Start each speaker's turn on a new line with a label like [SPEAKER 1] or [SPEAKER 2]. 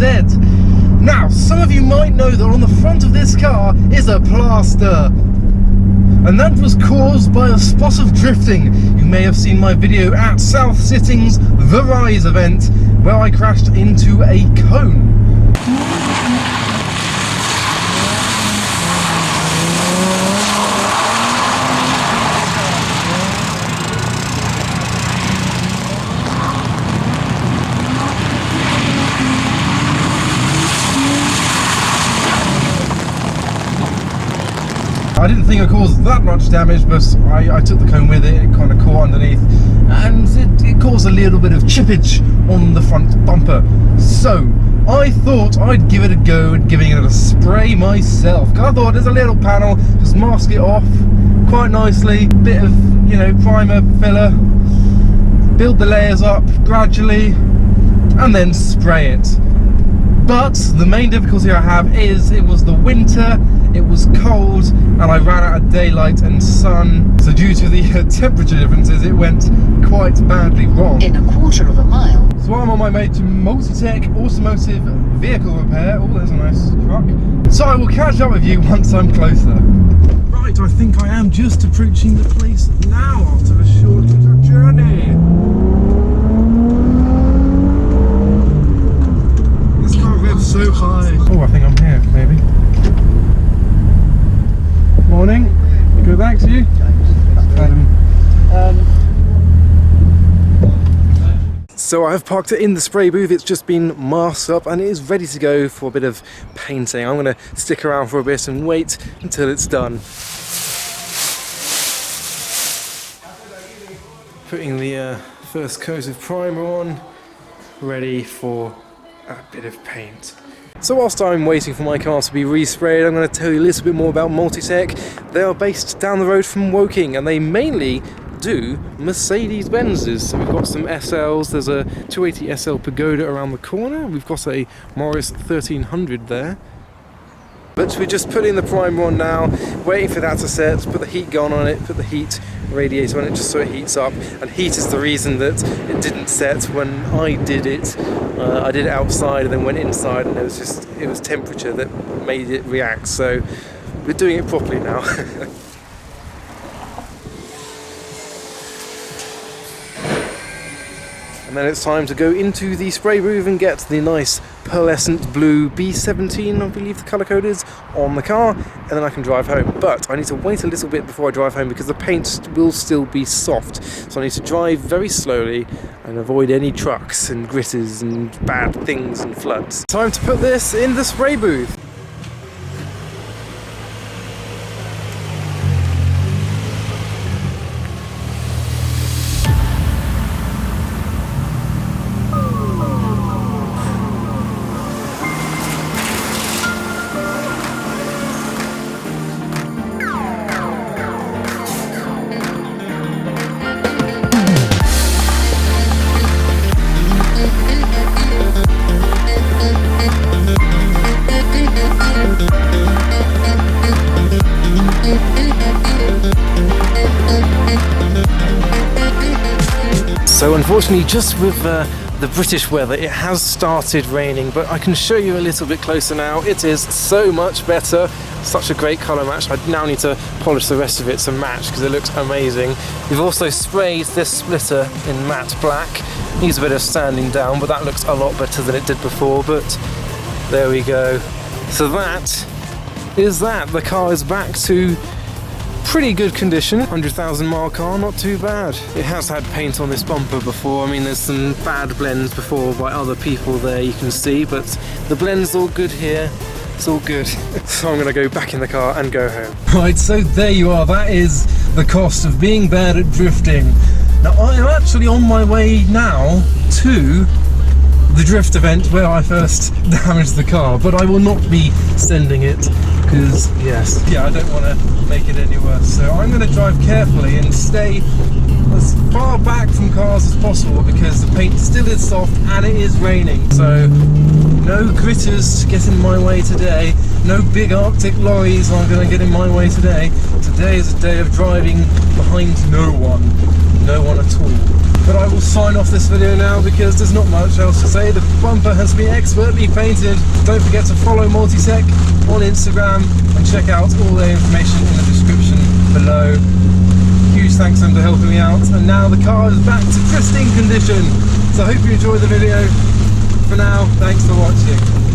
[SPEAKER 1] Z. Now, some of you might know that on the front of this car is a plaster. And that was caused by a spot of drifting. You may have seen my video at South Sitting's The Rise event, where I crashed into a cone. I didn't think it caused that much damage, but I took the cone with it. It kind of caught underneath, and it caused a little bit of chippage on the front bumper. So I thought I'd give it a go at giving it a spray myself. I thought there's a little panel, just mask it off quite nicely, bit of, you know, primer, filler, build the layers up gradually, and then spray it. But the main difficulty I have is it was the winter, it was cold, and I ran out of daylight and sun. So due to the temperature differences, it went quite badly wrong.
[SPEAKER 2] In a quarter of a mile.
[SPEAKER 1] So I'm on my way to Multitech Automotive Vehicle Repair. Oh, there's a nice truck. So I will catch up with you once I'm closer. Right, I think I am just approaching the place now after a short little journey. So high. Oh, I think I'm here, maybe. Morning. Go back to you. Adam. So I've parked it in the spray booth. It's just been masked up and it is ready to go for a bit of painting. I'm going to stick around for a bit and wait until it's done. Putting the first coat of primer on, ready for a bit of paint. So whilst I'm waiting for my car to be resprayed, I'm going to tell you a little bit more about Multitech. They are based down the road from Woking and they mainly do Mercedes-Benzes. So we've got some SLs, there's a 280 SL Pagoda around the corner, we've got a Morris 1300 there. But we're just putting the primer on now, waiting for that to set, put the heat gun on it, put the heat radiator on it just so it heats up. And heat is the reason that it didn't set when I did it. I did it outside and then went inside, and it was temperature that made it react. So we're doing it properly now. And then it's time to go into the spray booth and get the nice pearlescent blue B17, I believe the colour code is, on the car, and then I can drive home. But I need to wait a little bit before I drive home because the paint will still be soft. So I need to drive very slowly and avoid any trucks and gritters and bad things and floods. Time to put this in the spray booth. So unfortunately, just with the British weather, it has started raining, but I can show you a little bit closer now. It is so much better. Such a great colour match. I now need to polish the rest of it to match because it looks amazing. We've also sprayed this splitter in matte black. Needs a bit of sanding down, but that looks a lot better than it did before. But there we go. So that is that. The car is back to pretty good condition. 100,000 mile car, not too bad. It has had paint on this bumper before. I mean, there's some bad blends before by other people there, you can see, but the blend's all good here. It's all good. So I'm gonna go back in the car and go home. Right, so there you are. That is the cost of being bad at drifting. Now I'm actually on my way now to the drift event where I first damaged the car, but I will not be sending it because, I don't want to make it any worse. So I'm going to drive carefully and stay as far back from cars as possible because the paint still is soft and it is raining. So no critters to get in my way today. No big Arctic lorries are going to get in my way today. Today is a day of driving behind no one at all. But I will sign off this video now because there's not much else to say. The bumper has been expertly painted. Don't forget to follow Multisec on Instagram and check out all their information in the description below. Huge thanks to them for helping me out. And now the car is back to pristine condition. So I hope you enjoyed the video. For now, thanks for watching.